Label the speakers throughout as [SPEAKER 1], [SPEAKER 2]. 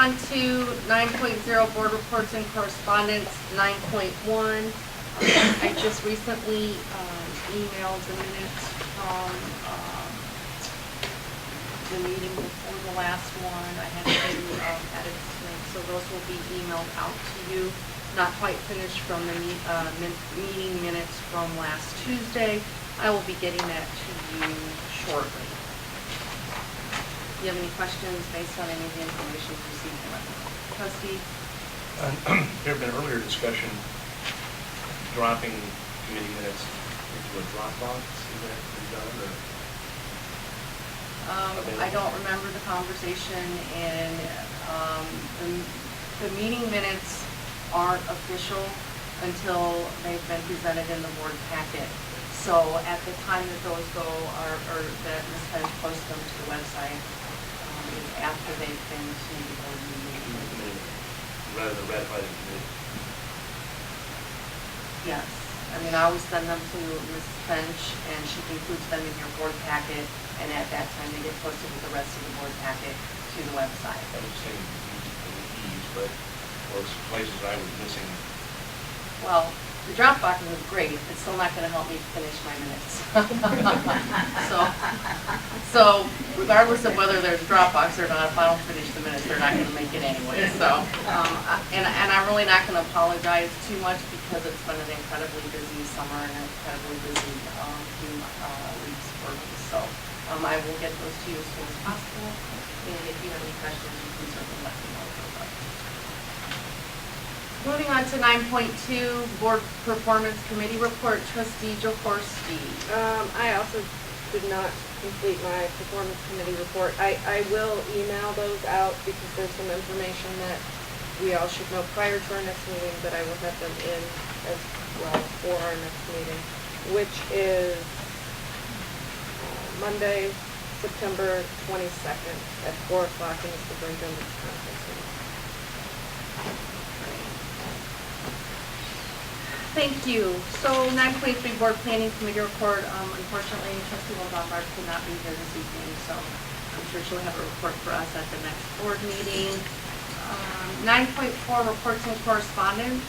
[SPEAKER 1] on to 9.0 board reports and correspondence. 9.1. I just recently emailed the minutes from the meeting before the last one. I had to do edits tonight, so those will be emailed out to you. Not quite finished from the meeting minutes from last Tuesday. I will be getting that to you shortly. Do you have any questions based on any of the information you received from us? Trustee?
[SPEAKER 2] There have been earlier discussion dropping committee minutes into a Dropbox. Is that been done, or?
[SPEAKER 1] I don't remember the conversation, and the meeting minutes aren't official until they've been presented in the board packet. So at the time that those go, or that Ms. French posts them to the website, is after they've been to the board meeting.
[SPEAKER 2] Rather than ratify the committee?
[SPEAKER 1] Yes. I mean, I always send them to Ms. French, and she includes them in your board packet, and at that time they get posted with the rest of the board packet to the website.
[SPEAKER 2] I was saying ease, but or some places I was missing.
[SPEAKER 1] Well, the Dropbox is great. It's still not going to help me finish my minutes. so regardless of whether there's Dropbox or not, if I don't finish the minutes, they're not going to make it anyway. So, and I'm really not going to apologize too much because it's been an incredibly busy summer and an incredibly busy few weeks for me. So I will get those to you as soon as possible. And if you have any questions, you can certainly let me know. Moving on to 9.2, Board Performance Committee Report, Trustee Jaworski.
[SPEAKER 3] I also did not complete my Performance Committee report. I will email those out because there's some information that we all should know prior to our next meeting, but I will have them in as well for our next meeting, which is Monday, September 22nd at 4 o'clock in the Superintendent's Conference Room.
[SPEAKER 1] Thank you. So 9.3 Board Planning Committee Report. Unfortunately, Trustee Lombard could not be here this evening, so I'm sure she'll have a report for us at the next board meeting. 9.4 Reports and Correspondence.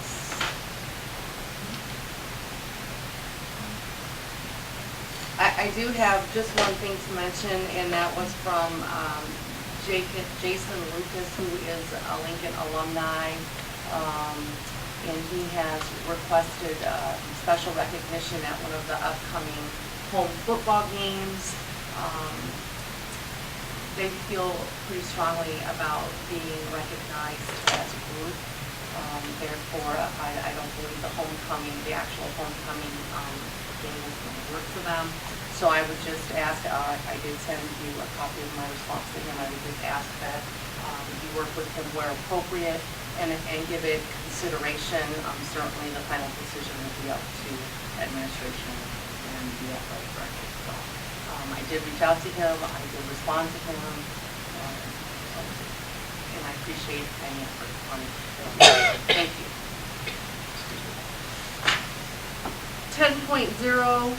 [SPEAKER 1] I do have just one thing to mention, and that was from Jason Lucas, who is a Lincoln alumni. And he has requested special recognition at one of the upcoming home football games. They feel pretty strongly about being recognized as a group. Therefore, I don't believe the actual homecoming game is going to work for them. So I would just ask, I did send you a copy of my response to him. I would just ask that you work with him where appropriate and give it consideration. Certainly the final decision will be up to administration and the athletic director. So I did reach out to him, I did respond to him, and I appreciate any effort on it. Thank you. 10.0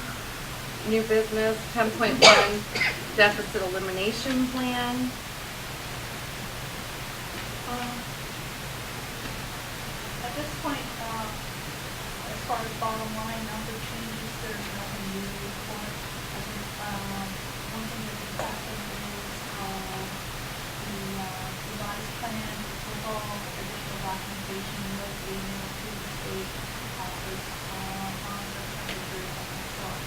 [SPEAKER 1] new business. 10.1 deficit elimination plan.
[SPEAKER 4] At this point, as far as bottom line number changes, there's nothing new to report. I think one thing that is happening is the revised plan with all additional documentation was being able to the state office on September 30th of next month.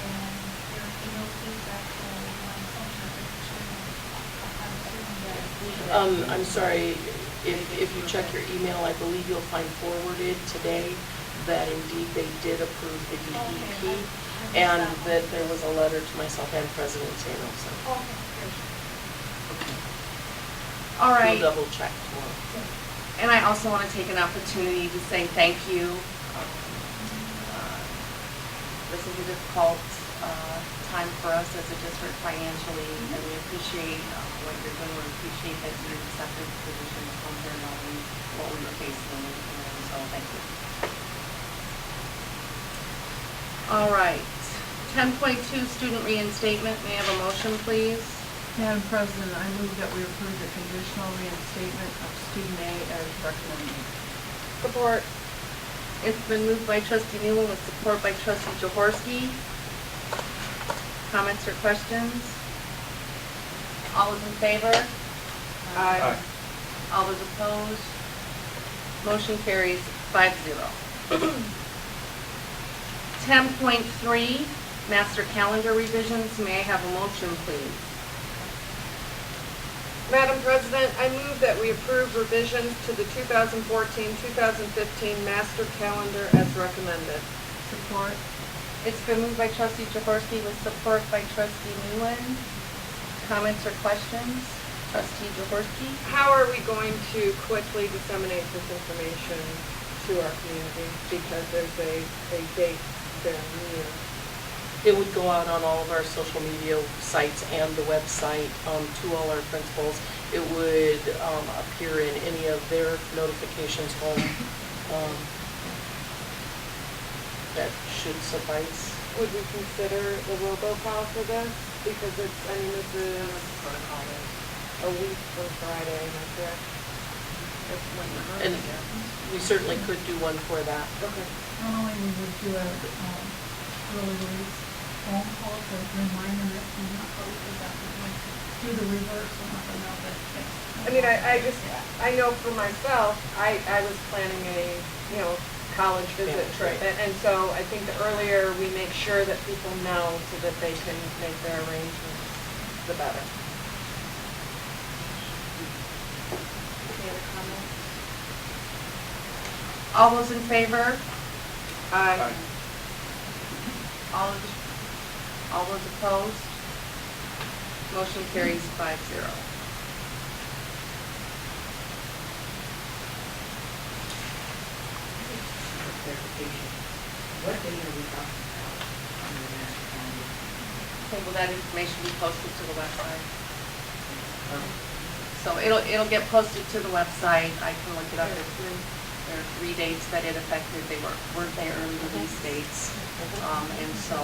[SPEAKER 4] And there will be no feedback from my assumption that I'm assuming that.
[SPEAKER 5] I'm sorry. If you check your email, I believe you'll find forwarded today that indeed they did approve the DEP, and that there was a letter to myself and President Samuelson.
[SPEAKER 1] All right.
[SPEAKER 5] We'll double check tomorrow.
[SPEAKER 1] And I also want to take an opportunity to say thank you. This is a difficult time for us as a district financially, and we appreciate what you're doing. We appreciate that you accepted the position to come here knowing what we were facing, and so thank you. All right, 10.2 student reinstatement. May I have a motion, please?
[SPEAKER 6] Madam President, I move that we approve the conditional reinstatement of student A as recommended.
[SPEAKER 3] Support.
[SPEAKER 1] It's been moved by trustee Newland with support by trustee Jaworski. Comments or questions? All those in favor?
[SPEAKER 3] Aye.
[SPEAKER 1] All those opposed? Motion carries 5-0. 10.3, master calendar revisions. May I have a motion, please?
[SPEAKER 3] Madam President, I move that we approve revisions to the 2014-2015 master calendar as recommended.
[SPEAKER 6] Support.
[SPEAKER 1] It's been moved by trustee Jaworski with support by trustee Newland. Comments or questions? Trustee Jaworski?
[SPEAKER 3] How are we going to quickly disseminate this information to our community? Because there's a date there near.
[SPEAKER 5] It would go out on all of our social media sites and the website to all our principals. It would appear in any of their notifications home. That should suffice.
[SPEAKER 3] Would we consider the robocall for this? Because it's, I mean, this is a week from Friday, am I correct?
[SPEAKER 5] And we certainly could do one for that.
[SPEAKER 3] Okay.
[SPEAKER 6] Normally we would do a early release phone call to remind them that we're not posted that we would do the reverse and let them know that.
[SPEAKER 3] I mean, I know for myself, I was planning a, college visit
[SPEAKER 5] Yeah,
[SPEAKER 3] trip.
[SPEAKER 5] right.
[SPEAKER 3] And so I think the earlier we make sure that people know so that they can make their arrangements, the better. Any other comments?
[SPEAKER 1] All those in favor?
[SPEAKER 3] Aye.
[SPEAKER 1] All those opposed? Motion carries 5-0.
[SPEAKER 7] Clarification. What date are we talking about on the master calendar?
[SPEAKER 1] Okay, will that information be posted to the website?
[SPEAKER 7] Um,
[SPEAKER 1] So it'll get posted to the website. I can look it up. There are 3 dates that it affected. They weren't there early release dates. And so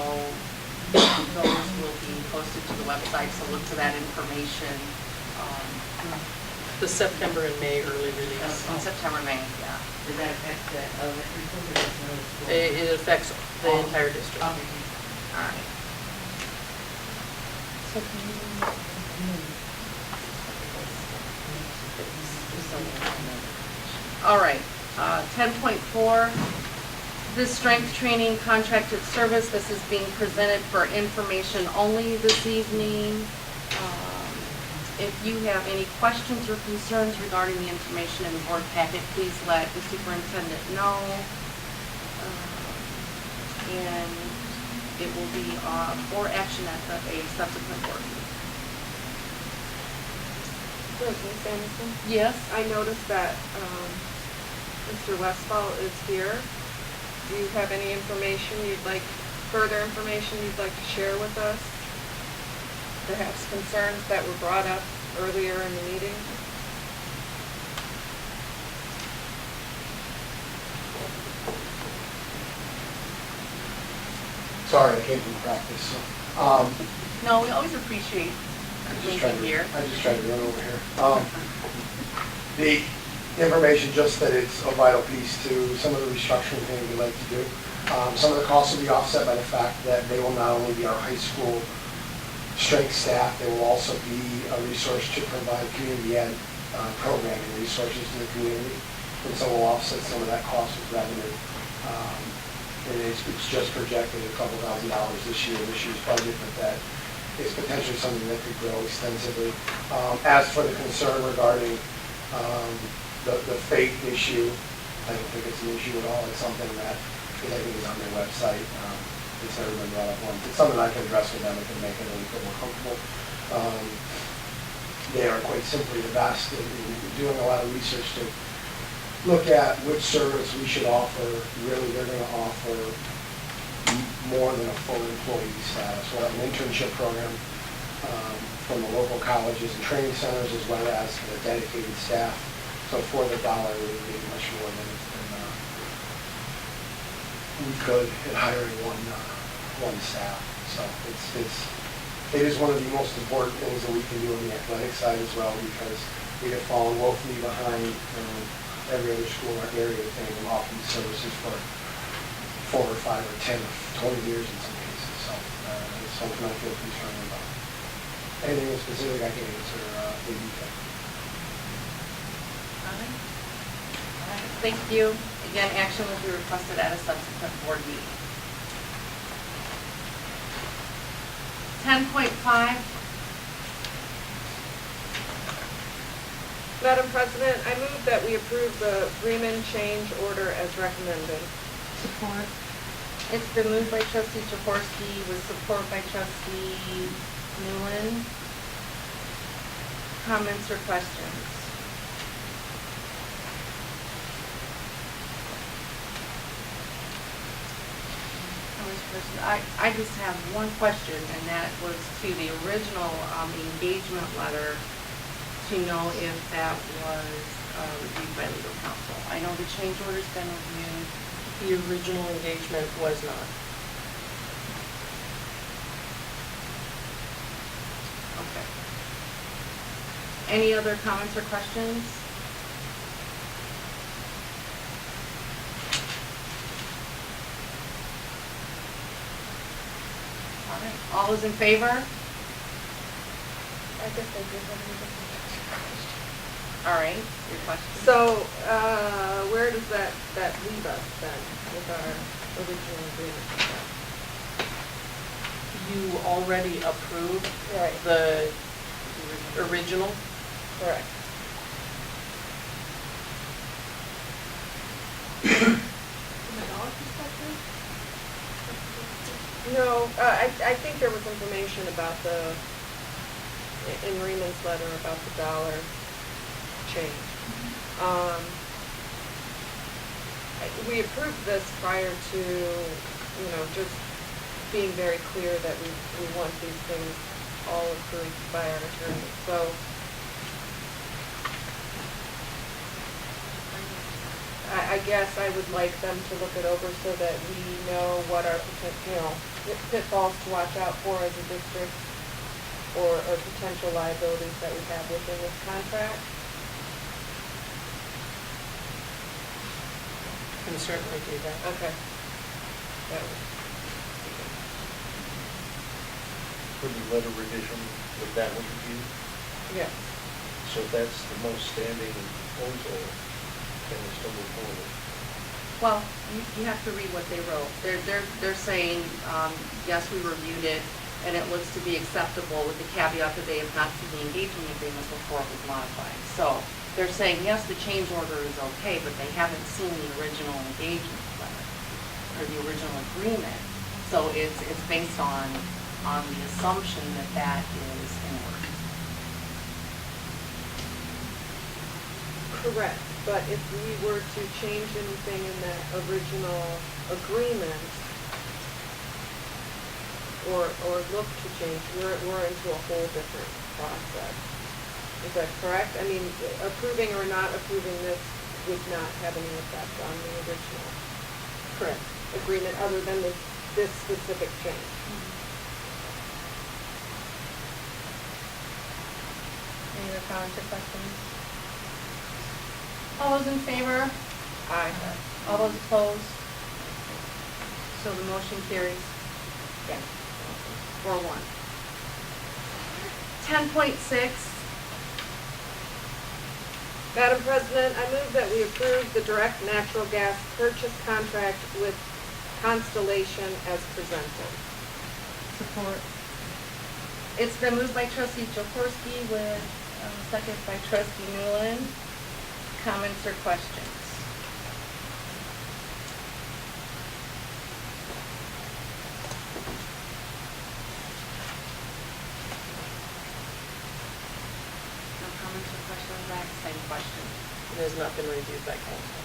[SPEAKER 1] those will be posted to the website, so look for that information
[SPEAKER 5] The September and May early release.
[SPEAKER 1] in September, May, yeah.
[SPEAKER 7] Does that affect the elementary school or just middle school?
[SPEAKER 5] It affects the entire district.
[SPEAKER 7] Okay.
[SPEAKER 1] All right. So can you... All right, 10.4, this strength training contracted service, this is being presented for information only this evening. If you have any questions or concerns regarding the information in the board packet, please let the superintendent know. And it will be for action at a subsequent board meeting.
[SPEAKER 3] Ms. Anderson?
[SPEAKER 1] Yes?
[SPEAKER 3] I noticed that Mr. Westfall is here. Do you have any information further information you'd like to share with us? Perhaps concerns that were brought up earlier in the meeting?
[SPEAKER 8] Sorry, I came from practice, so,
[SPEAKER 1] No, we always appreciate being here.
[SPEAKER 8] I just tried to run over here. The information, just that it's a vital piece to some of the restructuring things we'd like to do. Some of the costs will be offset by the fact that they will not only be our high school strength staff, they will also be a resource to provide community ed programming resources to the community. And so we'll offset some of that cost with revenue. And it's just projected a couple $1,000 this year's budget, but that is potentially something that could grow extensively. As for the concern regarding the fate issue, I don't think it's an issue at all. It's something that, because I think it's on their website, it's never been brought up once. It's something I can address with them and can make it a little bit more comfortable. They are quite simply the best in doing a lot of research to look at which service we should offer. Really, they're going to offer more than a full employee status. We'll have an internship program from the local colleges and training centers, as well as the dedicated staff. So for the dollar, it would be much more than we could in hiring one staff. So it's It is one of the most important things that we can do on the athletic side as well, because we have fallen woefully behind every other school in our area thing offering services for 4 or 5 or 10 or 20 years in some cases. So it's something I feel concerned about. Anything specific I can answer in detail.
[SPEAKER 1] All right. All right, thank you. Again, action will be requested at a subsequent board meeting. 10.5,
[SPEAKER 3] Madam President, I move that we approve the Freeman change order as recommended.
[SPEAKER 6] Support.
[SPEAKER 1] it's been moved by trustee Jaworski with support by trustee Newland. Comments or questions? I just have one question, and that was to the original engagement letter, to know if that was reviewed by legal counsel. I know the change order's been reviewed.
[SPEAKER 5] The original engagement was not.
[SPEAKER 1] Okay. Any other comments or questions? All right, all those in favor?
[SPEAKER 3] I guess I did have any questions.
[SPEAKER 1] All right, your question.
[SPEAKER 3] So, where does that leave us then with our original agreement?
[SPEAKER 5] You already approved
[SPEAKER 3] Right.
[SPEAKER 5] the original.
[SPEAKER 3] Correct.
[SPEAKER 4] From a dollar perspective?
[SPEAKER 3] No, I think there was information about in Reman's letter about the dollar change. We approved this prior to, just being very clear that we want these things all approved by our attorney. So I guess I would like them to look it over so that we know what our pitfalls to watch out for as a district, or potential liabilities that we have within this contract.
[SPEAKER 5] Can certainly do that.
[SPEAKER 3] Okay. That was-
[SPEAKER 2] For the letter revision, if that was reviewed,
[SPEAKER 3] Yeah.
[SPEAKER 2] so if that's the most standing proposal, then we still move forward.
[SPEAKER 1] Well, you have to read what they wrote. They're saying, yes, we reviewed it, and it looks to be acceptable with the caveat that they have not seen the engagement agreement before it was modified. So they're saying, yes, the change order is okay, but they haven't seen the original engagement letter or the original agreement. So it's based on the assumption that that is in order.
[SPEAKER 3] Correct, but if we were to change anything in that original agreement, or look to change, we're into a whole different process. Is that correct? I mean, approving or not approving this would not have any effect on the original
[SPEAKER 5] Correct.
[SPEAKER 3] agreement, other than this specific change.
[SPEAKER 1] Any other comments or questions? All those in favor?
[SPEAKER 3] Aye.
[SPEAKER 1] All those opposed? So the motion carries. Again, 4-1. 10.6,
[SPEAKER 3] Madam President, I move that we approve the direct natural gas purchase contract with Constellation as presented.
[SPEAKER 6] Support.
[SPEAKER 1] it's been moved by trustee Jaworski with second by trustee Newland. Comments or questions? No comments or questions, Max? Same question.
[SPEAKER 5] It has not been reviewed by council.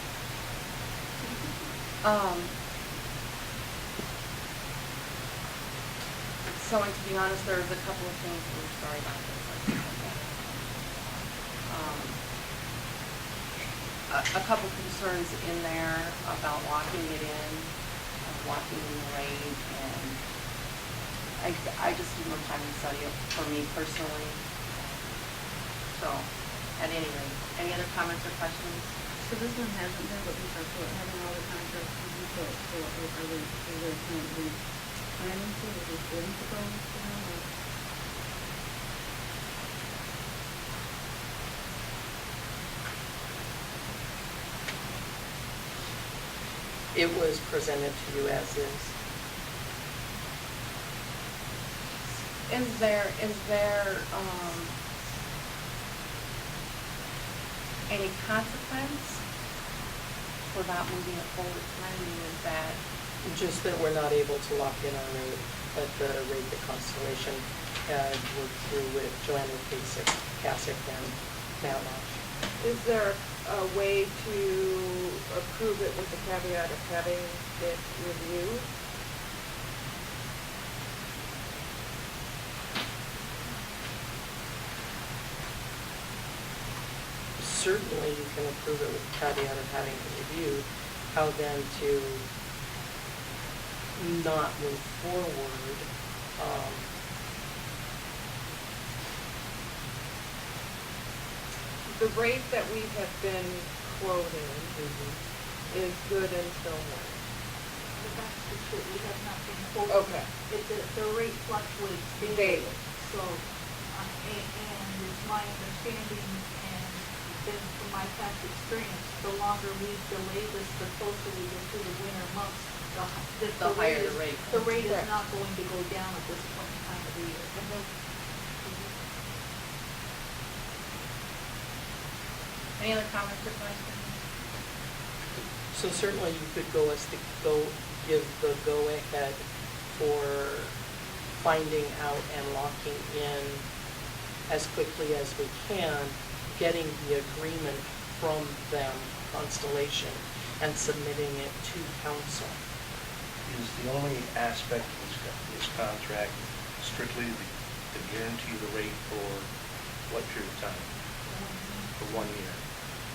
[SPEAKER 1] So, and to be honest, there's a couple of things, I'm sorry about this. A couple concerns in there about locking it in, locking in the rate, and I just need more time to study it for me personally. So, at any rate, any other comments or questions?
[SPEAKER 6] So this one hasn't been, but we talked about having all the contracts to be put, so are they currently planning to, are they ready to go now, or?
[SPEAKER 5] It was presented to you as is.
[SPEAKER 1] Is there, any consequence for not moving it forward tonight? I mean, is that,
[SPEAKER 5] Just that we're not able to lock in our rate at the rate that Constellation had worked through with Joanna Kasich and Matt Lodge.
[SPEAKER 3] Is there a way to approve it with the caveat of having it reviewed?
[SPEAKER 5] Certainly, you can approve it with the caveat of having it reviewed. How then to not move forward?
[SPEAKER 3] The rate that we have been quoting is good until when?
[SPEAKER 4] But that's the truth, we have not been quoted.
[SPEAKER 3] Okay.
[SPEAKER 4] The rate fluctuates
[SPEAKER 3] Daily.
[SPEAKER 4] daily. So, and it's my understanding, and then from my past experience, the longer we delay this, the closer we get to the winter months,
[SPEAKER 1] The higher the rate.
[SPEAKER 4] The rate is
[SPEAKER 3] Correct.
[SPEAKER 4] not going to go down at this point in time of the year.
[SPEAKER 1] any other comments or questions?
[SPEAKER 5] So certainly you could give the go-ahead for finding out and locking in as quickly as we can, getting the agreement from them, Constellation, and submitting it to council.
[SPEAKER 2] Is the only aspect of this contract strictly to guarantee the rate for what period of time? For 1 year.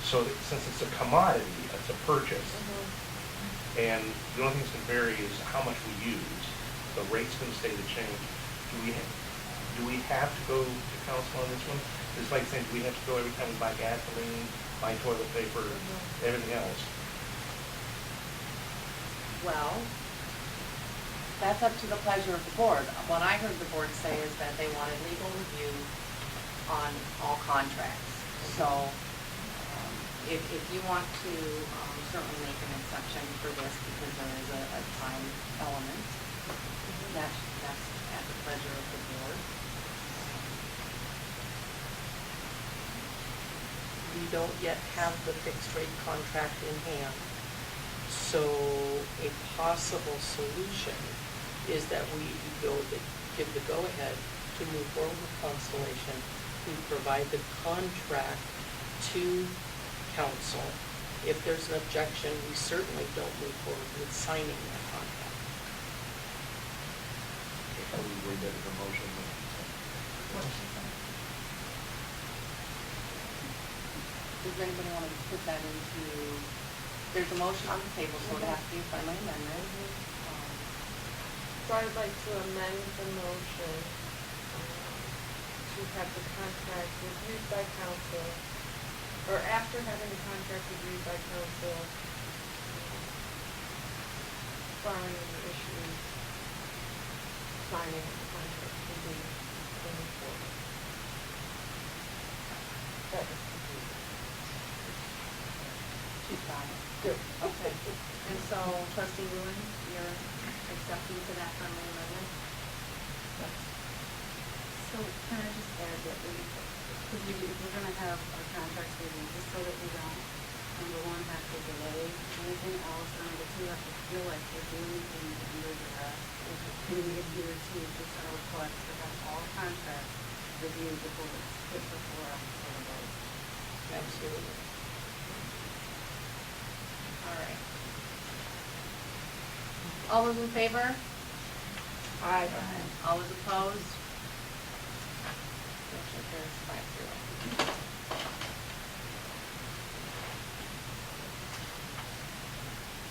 [SPEAKER 2] So since it's a commodity, it's a purchase, and the only thing that's going to vary is how much we use. The rate's going to stay the same. Do we have to go to council on this one? It's like saying, do we have to go every time we buy gasoline, buy toilet paper, everything else?
[SPEAKER 1] Well, that's up to the pleasure of the board. What I heard the board say is that they wanted legal review on all contracts. So, if you want to certainly make an exception for this because there is a time element, that's at the pleasure of the board.
[SPEAKER 5] We don't yet have the fixed rate contract in hand. So a possible solution is that we give the go-ahead to move forward with Constellation. We provide the contract to council. If there's an objection, we certainly don't move forward with signing that contract.
[SPEAKER 2] Are we ready to the motion?
[SPEAKER 1] Does anybody want to put that into, there's a motion on the table, so it has to be a friendly amendment.
[SPEAKER 3] So I would like to amend the motion to have the contract reviewed by council, or after having the contract reviewed by council, barring any issues, signing the contract can be moving forward. That was confusing.
[SPEAKER 1] She's got it.
[SPEAKER 3] Good.
[SPEAKER 1] Okay. And so, trustee Lewin, you're accepting to that friendly amendment?
[SPEAKER 6] So can I just add that if we're gonna have our contracts reviewed, just so that we don't, number one, have to delay anything else, and number two, have to feel like we're doing things under duress. Can we adhere to just our request to have all contracts reviewed before it's put before us for the vote?
[SPEAKER 5] Absolutely.
[SPEAKER 1] All right. All those in favor?
[SPEAKER 3] Aye.
[SPEAKER 1] All those opposed? Motion carries 5-0.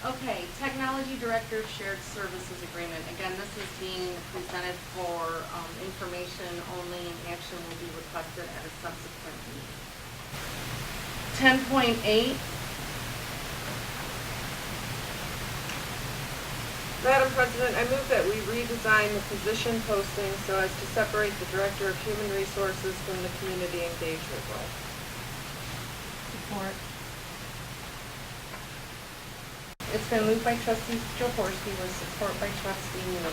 [SPEAKER 1] Okay, Technology Director Shared Services Agreement. Again, this is being presented for information only, and action will be requested at a subsequent meeting. 10.8,
[SPEAKER 3] Madam President, I move that we redesign the position posting so as to separate the Director of Human Resources from the Community Engagement role.
[SPEAKER 6] Support.
[SPEAKER 1] it's been moved by trustee Jaworski with support by trustee Mueller.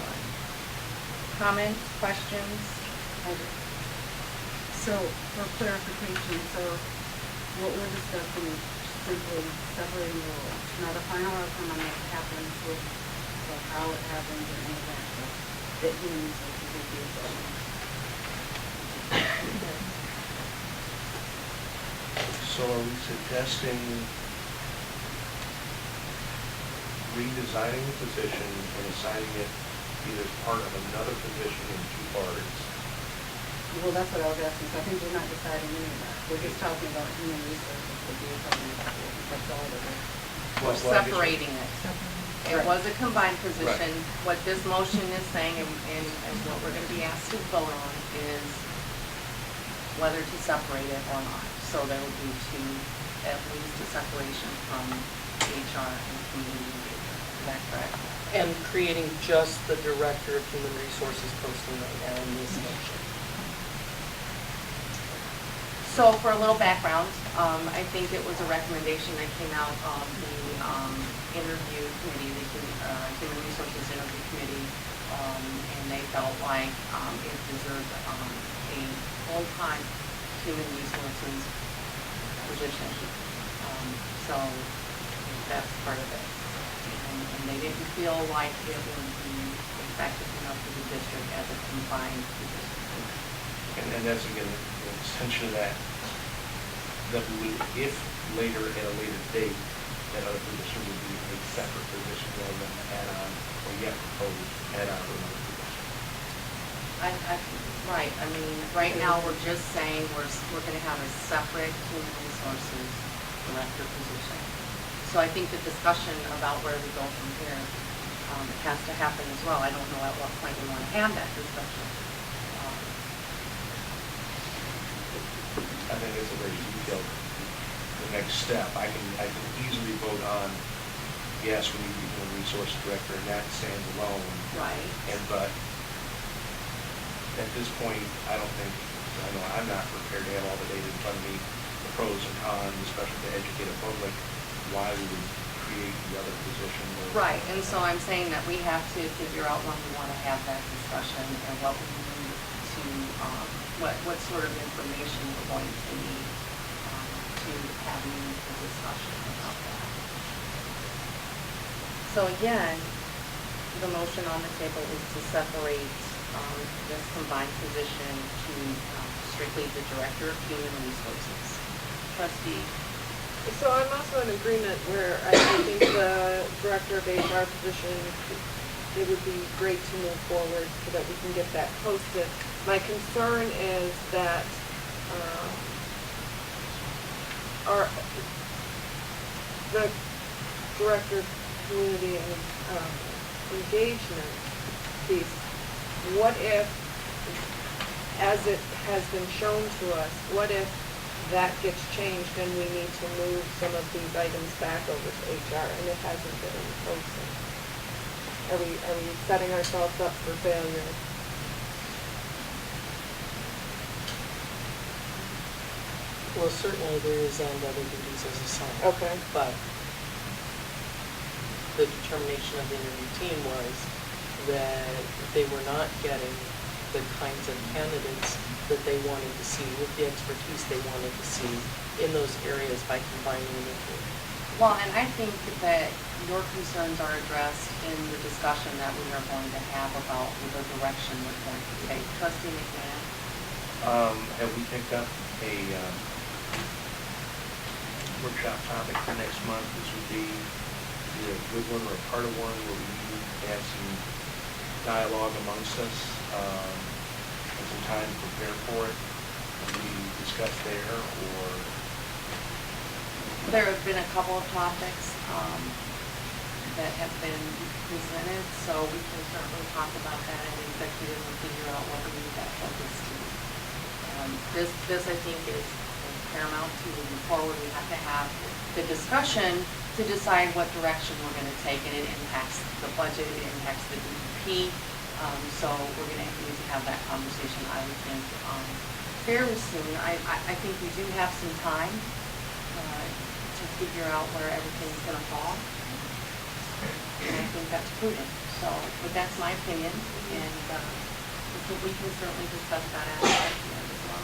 [SPEAKER 1] Comments, questions?
[SPEAKER 6] So, for clarification, so what we're discussing is simply separating the roles, not a final outcome on what happens with, or how it happens or any of that stuff, that human resources will be involved.
[SPEAKER 2] So are we suggesting redesigning the position and assigning it either as part of another position in two parts?
[SPEAKER 6] Well, that's what I was asking, so I think we're not deciding any of that. We're just talking about human resources will be involved. That's all it is.
[SPEAKER 1] We're
[SPEAKER 2] Well, I guess-
[SPEAKER 1] separating it. It was a combined position. What this motion is saying, and what we're gonna be asked to vote on, is whether to separate it or not. So there will be at least a separation from HR and community engagement. Is that correct?
[SPEAKER 5] And creating just the Director of Human Resources posting right now in this motion.
[SPEAKER 1] So for a little background, I think it was a recommendation that came out of the interview committee, the Human Resources Interview Committee, and they felt like it deserved a full-time human resources position. So that's part of it. And they didn't feel like it would be effective enough for the district as a combined position.
[SPEAKER 2] And that's again, an extension of that we would, if later at a later date, that other position would be a separate position rather than an add-on or yet proposed add-on to another position.
[SPEAKER 1] Right, I mean, right now, we're just saying we're gonna have a separate human resources director position. So I think the discussion about where we go from here, it has to happen as well. I don't know at what point we wanna have that discussion.
[SPEAKER 2] I think it's a very detailed, the next step. I can easily vote on, yes, we need a human resource director, and that stands alone.
[SPEAKER 1] Right.
[SPEAKER 2] But at this point, I don't think, I know I'm not prepared to have all the data in front of me, the pros and cons, especially to educate the public, why we would create the other position.
[SPEAKER 1] Right, and so I'm saying that we have to figure out when we wanna have that discussion and what we need to, what sort of information we're going to need to have a meaningful discussion about that. So again, the motion on the table is to separate this combined position to strictly the Director of Human Resources. Trustee?
[SPEAKER 3] So I'm also in agreement where I think the Director of HR position, it would be great to move forward so that we can get that posted. My concern is that the Director of Community and Engagement piece, what if, as it has been shown to us, what if that gets changed and we need to move some of these items back over to HR and it hasn't been in the posting? Are we setting ourselves up for failure?
[SPEAKER 5] Well, certainly there is and other duties as assigned.
[SPEAKER 3] Okay.
[SPEAKER 5] But the determination of the interview team was that they were not getting the kinds of candidates that they wanted to see with the expertise they wanted to see in those areas by combining the two.
[SPEAKER 1] Well, and I think that your concerns are addressed in the discussion that we are going to have about the direction we're going to take. Trustee McMahon?
[SPEAKER 2] Have we picked up a workshop topic for next month? This would be either a good one or a part of one where we need to have some dialogue amongst us, and some time to prepare for it. Can we discuss there, or?
[SPEAKER 1] There have been a couple of topics. that have been presented, so we can certainly talk about that in executive and figure out what we need that focus to. This I think is paramount to moving forward. We have to have the discussion to decide what direction we're going to take, and it impacts the budget, it impacts the DEP. So we're going to need to have that conversation, I would think, fairly soon. I think we do have some time to figure out where everything's going to fall, and I think that's prudent. So, but that's my opinion, and we can certainly discuss that aspect as well.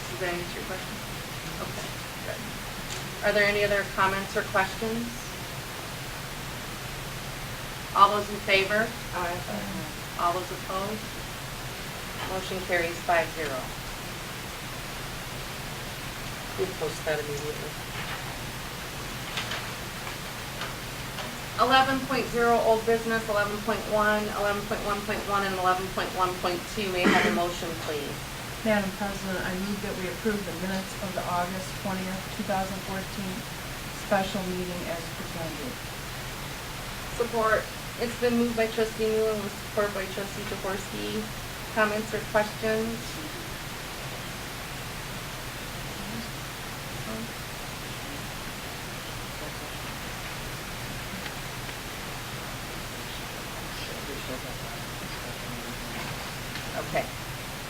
[SPEAKER 1] Does that answer your question? Okay. Good. Are there any other comments or questions? All those in favor?
[SPEAKER 3] Aye.
[SPEAKER 1] All those opposed? Motion carries 5-0.
[SPEAKER 5] We'll post that immediately.
[SPEAKER 1] 11.0 old business, 11.1, 11.1.1, and 11.1.2. May I have a motion, please?
[SPEAKER 9] Madam President, I move that we approve the minutes of the August 20th, 2014 special meeting as presented.
[SPEAKER 3] Support.
[SPEAKER 1] It's been moved by trustee Newland with support by trustee Jaworski. Comments or questions? Okay.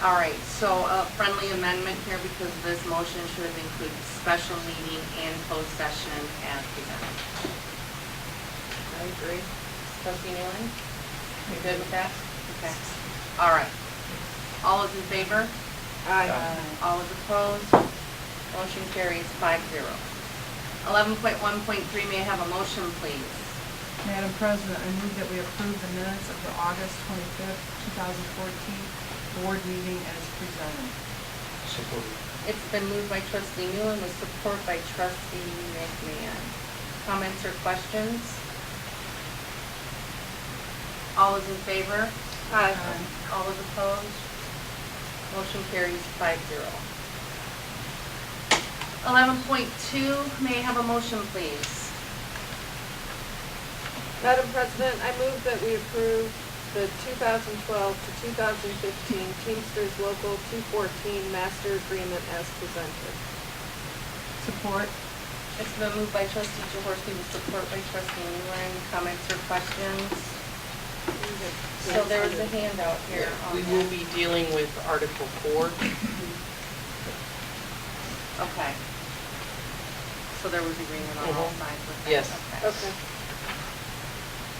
[SPEAKER 1] All right, so a friendly amendment here because this motion should include special meeting and closed session as presented. I agree. Trustee Newland, you good with that? Okay. All right. All those in favor?
[SPEAKER 3] Aye.
[SPEAKER 1] All those opposed? Motion carries 5-0. 11.1.3, may I have a motion, please?
[SPEAKER 9] Madam President, I move that we approve the minutes of the August 25th, 2014 board meeting as presented.
[SPEAKER 2] Support.
[SPEAKER 1] It's been moved by trustee Newland with support by trustee McMahon. Comments or questions? All those in favor?
[SPEAKER 3] Aye.
[SPEAKER 1] All those opposed? Motion carries 5-0. 11.2, may I have a motion, please?
[SPEAKER 3] Madam President, I move that we approve the 2012 to 2015 Teamsters Local 214 Master Agreement as presented.
[SPEAKER 9] Support.
[SPEAKER 1] It's been moved by trustee Jaworski with support by trustee Newland. Comments or questions? So there was a handout here.
[SPEAKER 5] We will be dealing with Article 4.
[SPEAKER 1] Okay. So there was agreement on all
[SPEAKER 5] Mhm.
[SPEAKER 1] sides with that?
[SPEAKER 5] Yes.
[SPEAKER 1] Okay.
[SPEAKER 3] Okay.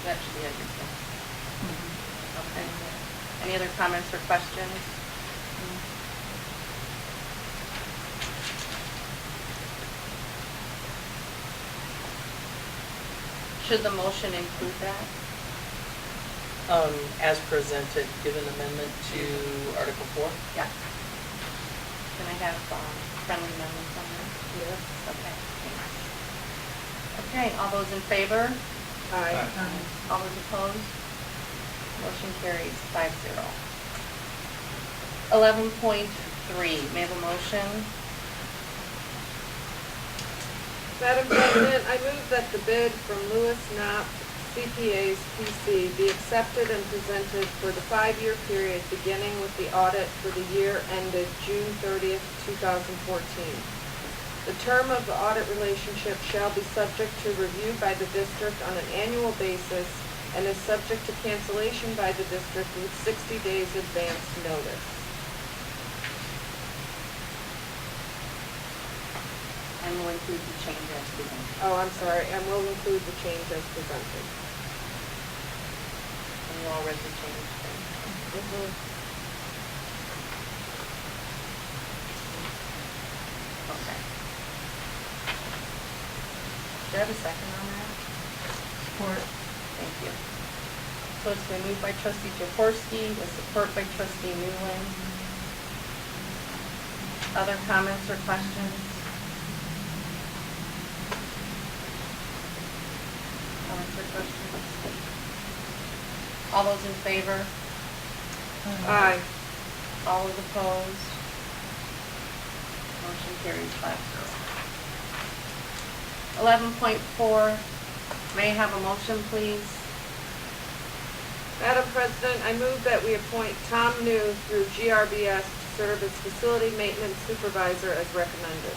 [SPEAKER 1] That should be everything. Okay. Any other comments or questions? Should the motion include that?
[SPEAKER 5] As presented, give an amendment to Article 4.
[SPEAKER 1] Yeah. Can I have friendly amendments on that?
[SPEAKER 3] Yes.
[SPEAKER 1] Okay, thanks. Okay, all those in favor?
[SPEAKER 3] Aye.
[SPEAKER 1] All those opposed? Motion carries 5-0. 11.3, may I have a motion?
[SPEAKER 3] Madam President, I move that the bid from Lewis Knapp CPAs PC be accepted and presented for the 5-year period beginning with the audit for the year ended June 30th, 2014. The term of the audit relationship shall be subject to review by the district on an annual basis and is subject to cancellation by the district with 60 days advance notice.
[SPEAKER 1] And we'll include the change as presented.
[SPEAKER 3] Oh, I'm sorry, and will include the change as presented.
[SPEAKER 1] And you all read the change. Okay. Do I have a second on that?
[SPEAKER 9] Support.
[SPEAKER 1] Thank you. So it's been moved by trustee Jaworski with support by trustee Newland. Other comments or questions? Comments or questions? All those in favor?
[SPEAKER 3] Aye.
[SPEAKER 1] All those opposed? Motion carries 5-0. 11.4, May I have a motion, please?
[SPEAKER 3] Madam President, I move that we appoint Tom New through GRBS to serve as facility maintenance supervisor as recommended.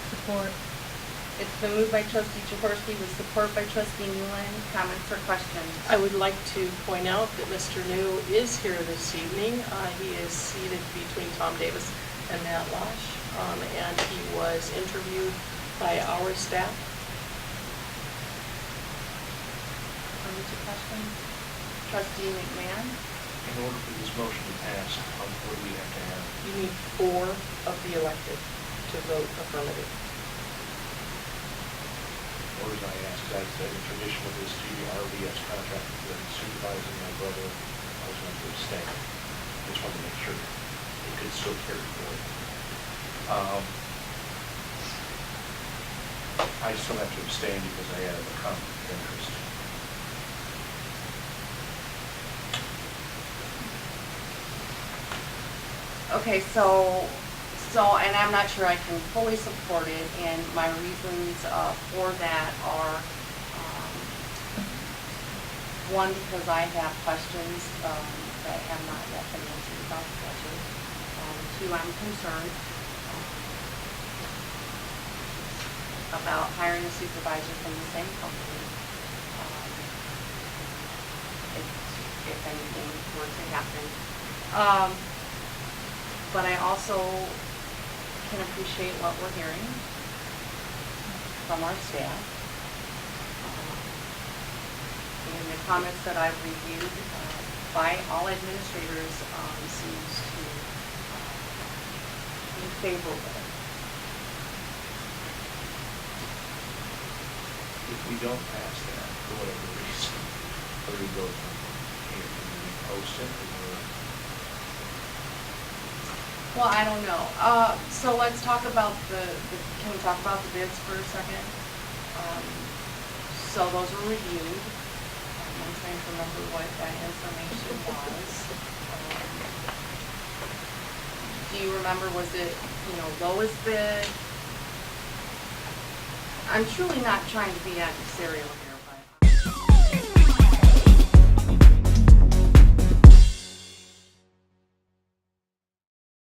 [SPEAKER 9] Support.
[SPEAKER 1] It's been moved by trustee Jaworski with support by trustee Newland. Comments or questions?
[SPEAKER 5] I would like to point out that Mr. New is here this evening. He is seated between Tom Davis and Matt Losh, and he was interviewed by our staff.
[SPEAKER 1] Comments or questions? Trustee McMahon?
[SPEAKER 2] In order for this motion to pass, what do we have to have?
[SPEAKER 5] You need 4 of the elected to vote affirmative.
[SPEAKER 2] Or as I asked, that's in tradition with this GRBS contract with supervising my brother, I was going to abstain. Just wanted to make sure it could still carry forward. I still have to abstain because I have a conflict of interest.
[SPEAKER 1] Okay, and I'm not sure I can fully support it, and my reasons for that are, one, because I have questions that have not yet been answered about the budget. Two, I'm concerned about hiring a supervisor from the same company. If anything were to happen. But I also can appreciate what we're hearing from our staff. And the comments that I've reviewed by all administrators seems to be favorable.
[SPEAKER 2] If we don't pass that, for whatever reason, where do we go from here? Do we post it or?
[SPEAKER 1] Well, I don't know. So let's talk about can we talk about the bids for a second? So those were reviewed. I'm trying to remember what that information was. Do you remember, was it, lowest bid? I'm truly not trying to be adversarial here.